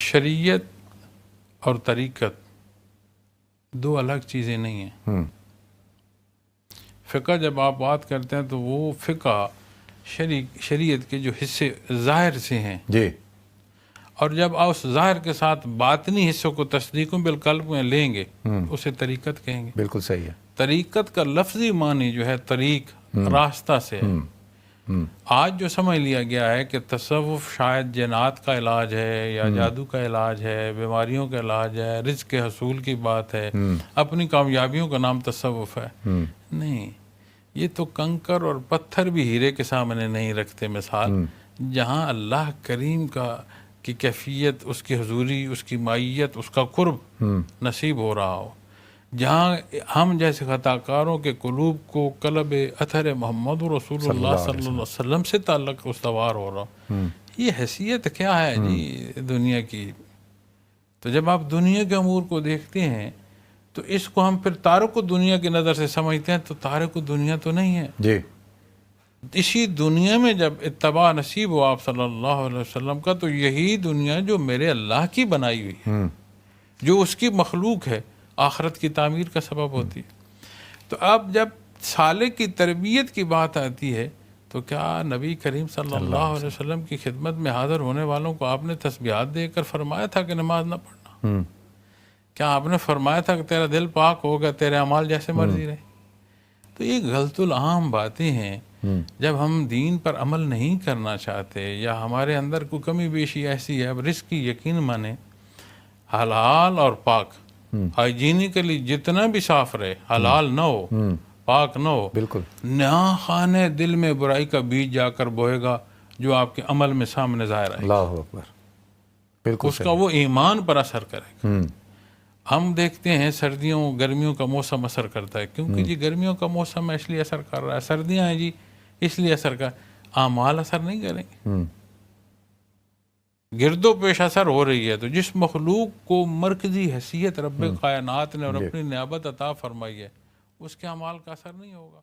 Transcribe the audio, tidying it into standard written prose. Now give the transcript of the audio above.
شریعت اور طریقت دو الگ چیزیں نہیں ہیں. فقہ جب آپ بات کرتے ہیں تو وہ فقہ شریعت کے جو حصے ظاہر سے ہیں جی، اور جب آپ اس ظاہر کے ساتھ باطنی حصوں کو تصدیق بالقلب میں لیں گے اسے طریقت کہیں گے. بالکل صحیح ہے. طریقت کا لفظی معنی جو ہے طریق راستہ سے ہے. آج جو سمجھ لیا گیا ہے کہ تصوف شاید جنات کا علاج ہے یا جادو کا علاج ہے، بیماریوں کا علاج ہے، رزق کے حصول کی بات ہے، اپنی کامیابیوں کا نام تصوف ہے. نہیں، یہ تو کنکر اور پتھر بھی ہیرے کے سامنے نہیں رکھتے مثال. جہاں اللہ کریم کی کیفیت، اس کی حضوری، اس کی معیت، اس کا قرب نصیب ہو رہا ہو، جہاں ہم جیسے خطا کاروں کے قلوب کو قلب اثر محمد رسول اللہ صلی اللہ علیہ وسلم سے تعلق استوار ہو رہا، یہ حیثیت کیا ہے جی دنیا کی. تو جب آپ دنیا کے امور کو دیکھتے ہیں تو اس کو ہم پھر تارک دنیا کی نظر سے سمجھتے ہیں، تو تارک دنیا تو نہیں ہے. جی، اسی دنیا میں جب اتباع نصیب ہو آپ صلی اللہ علیہ وسلم کا، تو یہی دنیا جو میرے اللہ کی بنائی ہوئی ہے، جو اس کی مخلوق ہے، آخرت کی تعمیر کا سبب ہوتی ہے. تو اب جب سالک کی تربیت کی بات آتی ہے تو کیا نبی کریم صلی اللہ علیہ وسلم کی خدمت میں حاضر ہونے والوں کو آپ نے تسبیحات دے کر فرمایا تھا کہ نماز نہ پڑھنا؟ کیا آپ نے فرمایا تھا کہ تیرا دل پاک ہوگا، تیرے اعمال جیسے مرضی رہے؟ تو یہ غلط العام باتیں ہیں. جب ہم دین پر عمل نہیں کرنا چاہتے یا ہمارے اندر کوئی کمی بیشی ایسی ہے، اب رزق کی یقین مانے، حلال اور پاک، ہائیجینیکلی جتنا بھی صاف رہے، حلال نہ ہو، پاک نہ ہو، بالکل نہ خانے دل میں برائی کا بیج جا کر بوئے گا جو آپ کے عمل میں سامنے ظاہر آئے. اللہ اکبر، بالکل اس کا وہ ایمان پر اثر کرے گا. ہم دیکھتے ہیں سردیوں گرمیوں کا موسم اثر کرتا ہے، کیونکہ جی گرمیوں کا موسم ہے اس لیے اثر کر رہا ہے، سردیاں ہیں جی اس لیے اثر کر، اعمال اثر نہیں کریں گے. گرد و پیش اثر ہو رہی ہے. تو جس مخلوق کو مرکزی حیثیت رب کائنات نے اور اپنی نیابت عطا فرمائی ہے، اس کے اعمال کا اثر نہیں ہوگا.